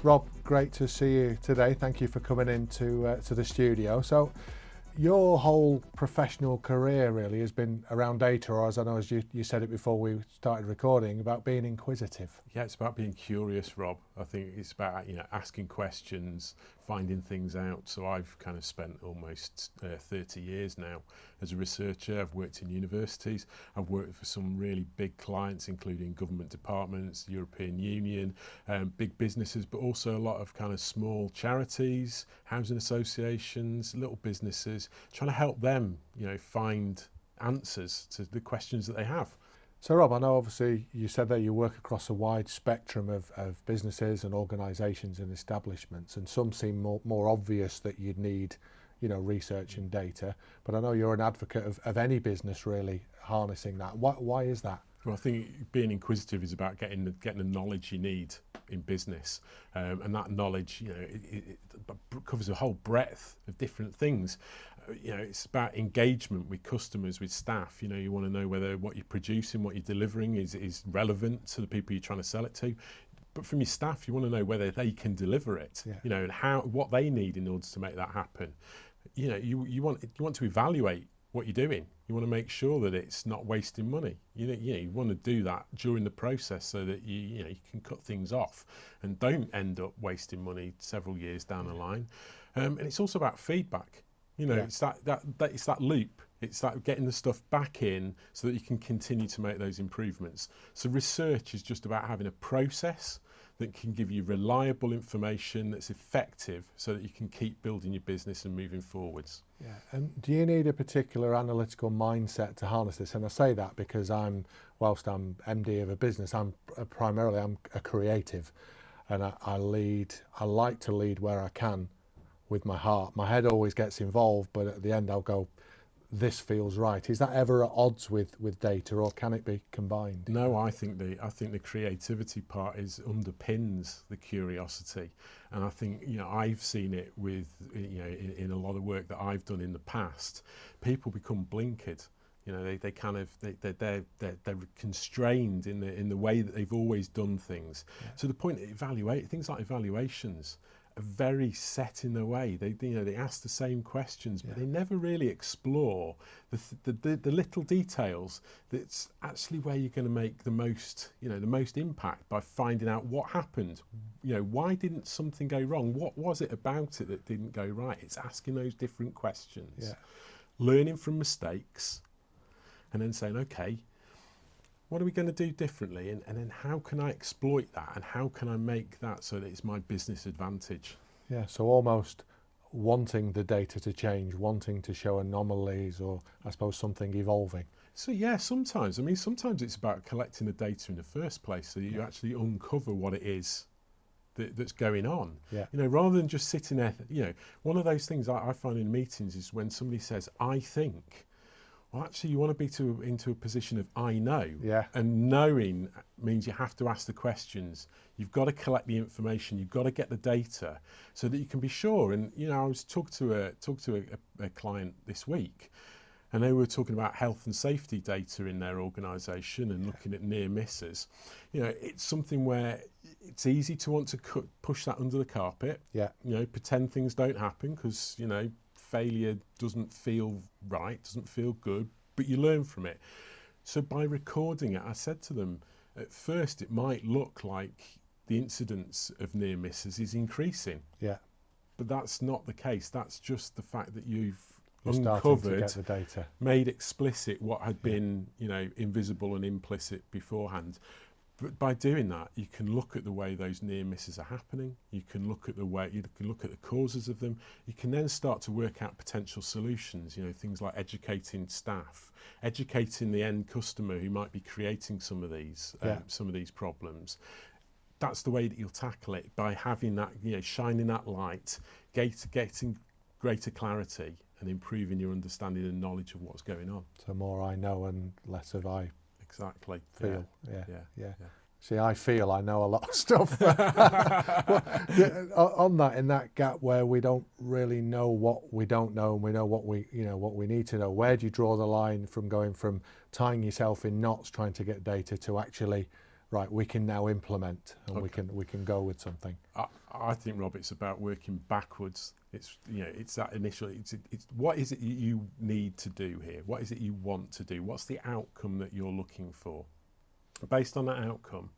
Rob, great to see you today. Thank you for coming into to the studio. So, your whole professional career really has been around data, or as I know, as you said it before we started recording, about being inquisitive. Yeah, it's about being curious, Rob. I think it's about asking questions, finding things out. So I've kind of spent almost 30 years now as a researcher. I've worked in universities. I've worked for some really big clients, including government departments, the European Union, big businesses, but also a lot of kind of small charities, housing associations, little businesses, trying to help them, find answers to the questions that they have. So Rob, I know obviously you said that you work across a wide spectrum of businesses and organisations and establishments, and some seem more obvious that you'd need, research and data, but I know you're an advocate of any business really harnessing that. Why is that? Well, I think being inquisitive is about getting the knowledge you need in business, and that knowledge, it covers a whole breadth of different things. It's about engagement with customers, with staff. You want to know whether what you're producing, what you're delivering is relevant to the people you're trying to sell it to. But from your staff, you want to know whether they can deliver it, and what they need in order to make that happen. You want to evaluate what you're doing. You want to make sure that it's not wasting money. You want to do that during the process so that you can cut things off and don't end up wasting money several years down the line. And it's also about feedback. It's that loop. It's that getting the stuff back in so that you can continue to make those improvements. So research is just about having a process that can give you reliable information that's effective so that you can keep building your business and moving forwards. Yeah, and do you need a particular analytical mindset to harness this? And I say that because whilst I'm MD of a business, I'm primarily a creative, and I like to lead where I can with my heart. My head always gets involved, but at the end I'll go, this feels right. Is that ever at odds with data, or can it be combined? No, I think the creativity part underpins the curiosity, and I think I've seen it with in a lot of work that I've done in the past. People become blinkered. They're constrained in the way that they've always done things. Yeah. To the point that things like evaluations are very set in their way. They ask the same questions, but they never really explore the little details. That's actually where you're going to make the most impact, by finding out what happened. Why didn't something go wrong? What was it about it that didn't go right? It's asking those different questions, learning from mistakes, and then saying, okay, what are we going to do differently, and then how can I exploit that, and how can I make that so that it's my business advantage? Yeah, so almost wanting the data to change, wanting to show anomalies, or I suppose something evolving. So yeah, sometimes it's about collecting the data in the first place so you actually uncover what it is that's going on. Yeah. Rather than just sitting there. One of those things I find in meetings is when somebody says, I think. Well, actually, you want to be into a position of I know. Yeah. And knowing means you have to ask the questions. You've got to collect the information. You've got to get the data so that you can be sure. And I was talking to a client this week, and they were talking about health and safety data in their organisation and looking at near misses. It's something where it's easy to want to push that under the carpet. Yeah. Pretend things don't happen because failure doesn't feel right, doesn't feel good, but you learn from it. So by recording it, I said to them, at first it might look like the incidence of near misses is increasing. Yeah. But that's not the case. That's just the fact that you're uncovered, to get the data, made explicit what had been, invisible and implicit beforehand. But by doing that, you can look at the way those near misses are happening. You can look at the causes of them. You can then start to work out potential solutions. Things like educating staff, educating the end customer who might be creating some of these problems. That's the way that you'll tackle it, by having that, shining that light, getting greater clarity, and improving your understanding and knowledge of what's going on. So more I know and less of I. Exactly. Feel. Yeah. See, I feel I know a lot of stuff. On that, in that gap where we don't really know what we don't know, and we know what we need to know, where do you draw the line from going from tying yourself in knots trying to get data to actually right, we can now implement and we can go with something. I think, Rob, it's about working backwards. It's, you know, it's that initial, it's what is it you need to do here? What is it you want to do? What's the outcome that you're looking for? Based on that outcome,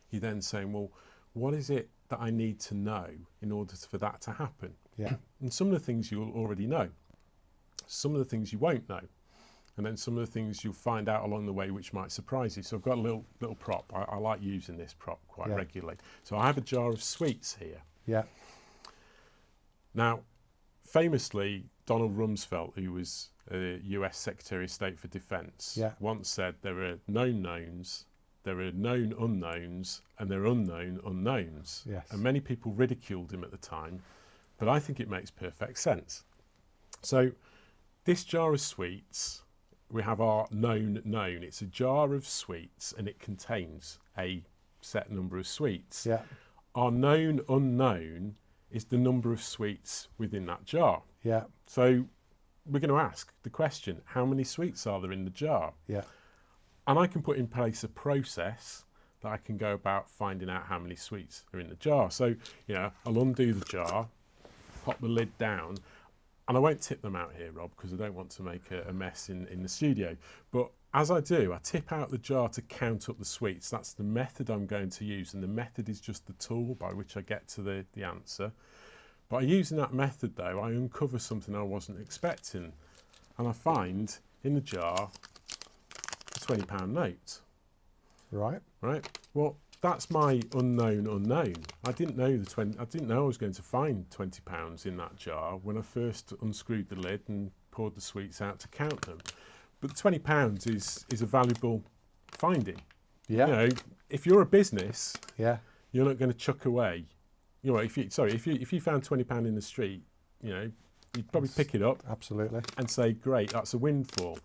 you're then saying, well, what is it that I need to know in order for that to happen? Yeah. And some of the things you'll already know. Some of the things you won't know. And then some of the things you'll find out along the way which might surprise you. So I've got a little prop. I like using this prop quite regularly. So I have a jar of sweets here. Yeah. Now, famously, Donald Rumsfeld, who was US Secretary of State for Defence, once said there are known knowns, there are known unknowns, and there are unknown unknowns. Yes. And many people ridiculed him at the time, but I think it makes perfect sense. So this jar of sweets, we have our known known. It's a jar of sweets and it contains a set number of sweets. Yeah. Our known unknown is the number of sweets within that jar. Yeah. So we're going to ask the question, how many sweets are there in the jar? Yeah. And I can put in place a process that I can go about finding out how many sweets are in the jar. So, you know, I'll undo the jar, pop the lid down, and I won't tip them out here, Rob, because I don't want to make a mess in the studio. But as I do, I tip out the jar to count up the sweets. That's the method I'm going to use, and the method is just the tool by which I get to the answer. By using that method, though, I uncover something I wasn't expecting, and I find in the jar a £20 note. Right. Right. Well, that's my unknown unknown. I didn't know I didn't know I was going to find £20 in that jar when I first unscrewed the lid and poured the sweets out to count them. But £20 is a valuable finding. Yeah. You know, if you're a business, Yeah. you're not going to chuck away. You know, if you found £20 in the street, you know, you'd probably pick it up. Absolutely. And say, great, that's a windfall.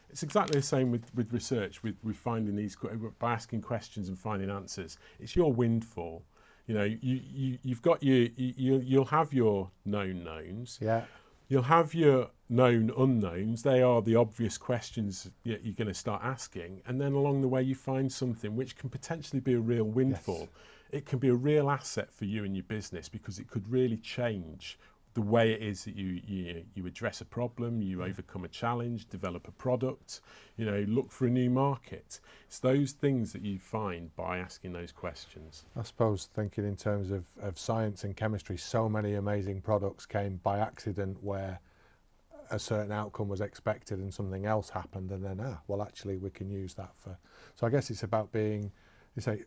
It's exactly the same with research, with finding these, by asking questions and finding answers. It's your windfall. You know, you've got you'll have your known knowns. Yeah. You'll have your known unknowns. They are the obvious questions you're going to start asking. And then along the way, you find something which can potentially be a real windfall. Yes. It can be a real asset for you and your business because it could really change the way it is that you address a problem, you overcome a challenge, develop a product, you know, look for a new market. It's those things that you find by asking those questions. I suppose thinking in terms of science and chemistry, so many amazing products came by accident where a certain outcome was expected and something else happened, and then, well, actually we can use that for... So I guess it's about being, you say,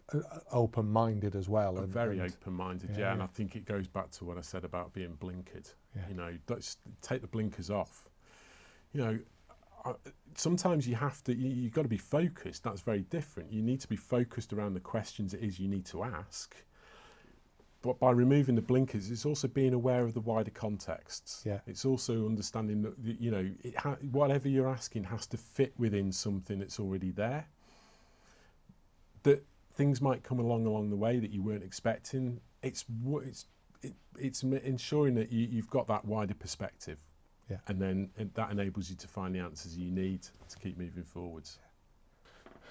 open-minded as well. Very open-minded, yeah. And I think it goes back to what I said about being blinkered. Yeah. You know, take the blinkers off. You know, sometimes you've got to be focused. That's very different. You need to be focused around the questions it is you need to ask. But by removing the blinkers, it's also being aware of the wider contexts. Yeah. It's also understanding that, you know, whatever you're asking has to fit within something that's already there. That things might come along the way that you weren't expecting. It's ensuring that you've got that wider perspective. Yeah. And then that enables you to find the answers you need to keep moving forwards.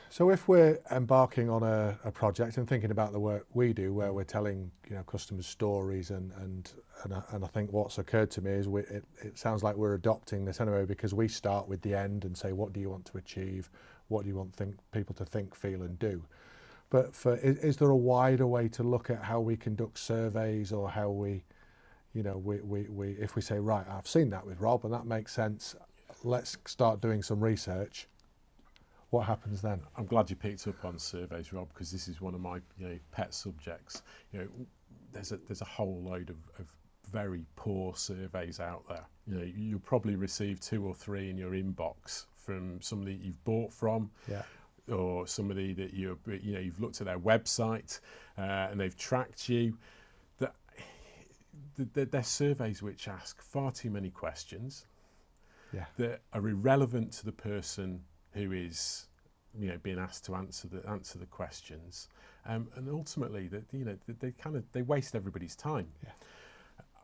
So if we're embarking on a project and thinking about the work we do, where we're telling, you know, customers stories, and I think what's occurred to me is it sounds like we're adopting this anyway, because we start with the end and say, what do you want to achieve? What do you want people to think, feel and do? But is there a wider way to look at how we conduct surveys, or how we, you know, we if we say, right, I've seen that with Rob and that makes sense, let's start doing some research. What happens then? I'm glad you picked up on surveys, Rob, because this is one of my, you know, pet subjects. You know, there's a whole load of very poor surveys out there. You know, you'll probably receive 2 or 3 in your inbox from somebody you've bought from. Yeah. Or somebody that you've looked at their website and they've tracked you. They're surveys which ask far too many questions. Yeah. That are irrelevant to the person who is, you know, being asked to answer the questions, and ultimately that, you know, they waste everybody's time. Yeah.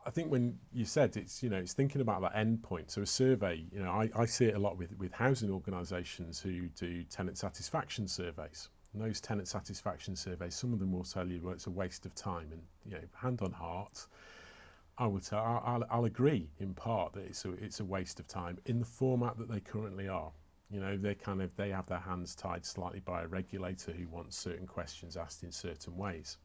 I think when you said it's thinking about that end point. So a survey, you know, I see it a lot with housing organisations who do tenant satisfaction surveys. And those tenant satisfaction surveys, some of them will tell you, well, it's a waste of time. And, you know, hand on heart, I'll agree in part that it's a waste of time in the format that they currently are. You know, they have their hands tied slightly by a regulator who wants certain questions asked in certain ways.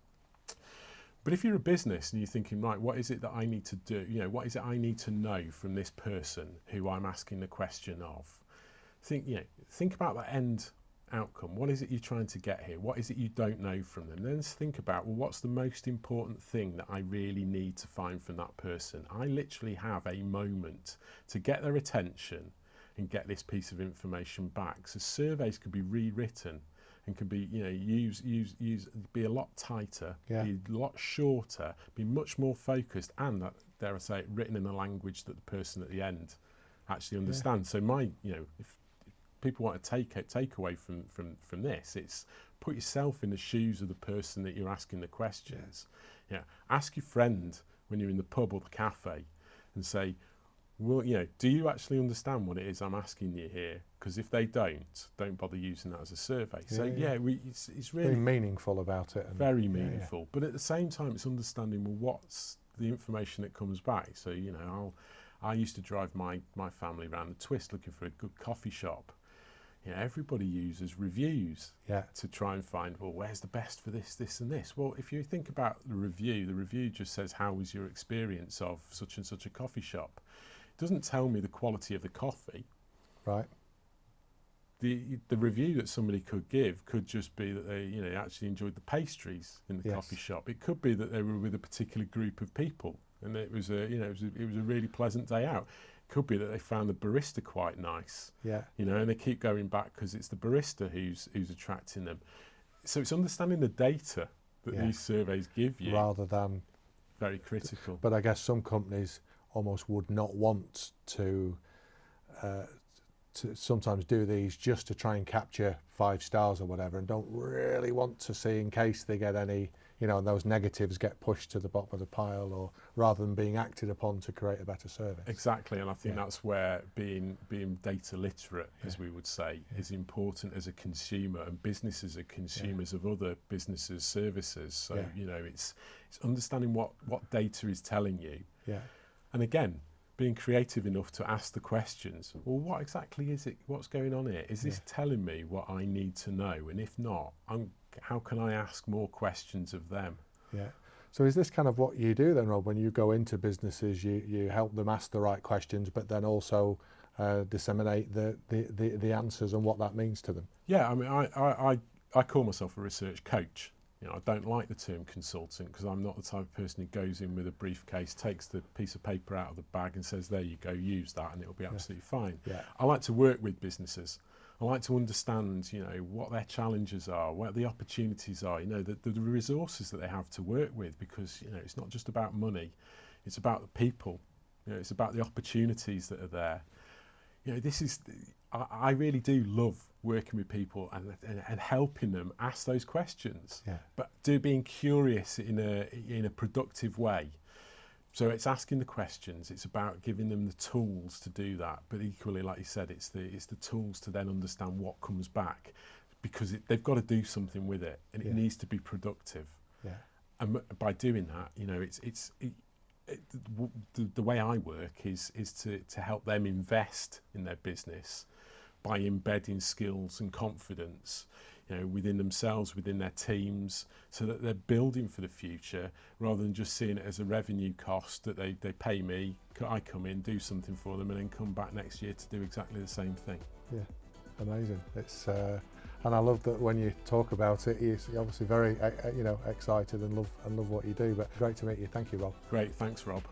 But if you're a business and you're thinking, right, what is it that I need to do? You know, what is it I need to know from this person who I'm asking the question of? Think about that end outcome. What is it you're trying to get here? What is it you don't know from them? Then think about, well, what's the most important thing that I really need to find from that person? I literally have a moment to get their attention and get this piece of information back. So surveys could be rewritten and can be, you know, be a lot tighter, be a lot shorter, be much more focused, and dare I say it, written in a language that the person at the end actually understands. So if people want to take away from this, it's put yourself in the shoes of the person that you're asking the questions. Ask your friend when you're in the pub or the cafe and say, well, you know, do you actually understand what it is I'm asking you here? Because if they don't bother using that as a survey. It's really very meaningful about it. Very meaningful. But at the same time, it's understanding, well, what's the information that comes back? So, you know, I used to drive my family around the twist looking for a good coffee shop. You know, everybody uses reviews to try and find, well, where's the best for this, this and this? Well, if you think about the review just says, how was your experience of such and such a coffee shop? It doesn't tell me the quality of the coffee. Right. The review that somebody could give could just be that they, you know, actually enjoyed the pastries in the coffee shop. It could be that they were with a particular group of people and it was a really pleasant day out. It could be that they found the barista quite nice. You know, and they keep going back because it's the barista who's attracting them. So it's understanding the data that these surveys give you rather than very critical. But I guess some companies almost would not want to sometimes do these just to try and capture 5 stars or whatever, and don't really want to see in case they get any, you know, those negatives get pushed to the bottom of the pile, or rather than being acted upon to create a better service. Exactly, and I think that's where being data literate, as we would say, is important as a consumer, and businesses are consumers of other businesses' services. So you know, it's understanding what data is telling you. And again, being creative enough to ask the questions, well, what exactly is it? What's going on here? Is this telling me what I need to know? And if not, how can I ask more questions of them? So is this kind of what you do then, Rob, when you go into businesses, you help them ask the right questions, but then also disseminate the answers and what that means to them? Yeah, I mean, I call myself a research coach. You know, I don't like the term consultant because I'm not the type of person who goes in with a briefcase, takes the piece of paper out of the bag and says, there you go, use that and it'll be absolutely fine. I like to work with businesses. I like to understand, you know, what their challenges are, what the opportunities are, you know, the resources that they have to work with, because, you know, it's not just about money, it's about the people, you know, it's about the opportunities that are there. You know, I really do love working with people and helping them ask those questions, but being curious in a productive way. So it's asking the questions, it's about giving them the tools to do that, but equally, like you said, it's the tools to then understand what comes back, because they've got to do something with it, and it needs to be productive. And by doing that, you know, the way I work is to help them invest in their business by embedding skills and confidence, you know, within themselves, within their teams, so that they're building for the future rather than just seeing it as a revenue cost that they pay me, I come in, do something for them, and then come back next year to do exactly the same thing. Amazing. It's and I love that when you talk about it, you're obviously very excited and love what you do. But great to meet you. Thank you, Rob. Great, thanks, Rob.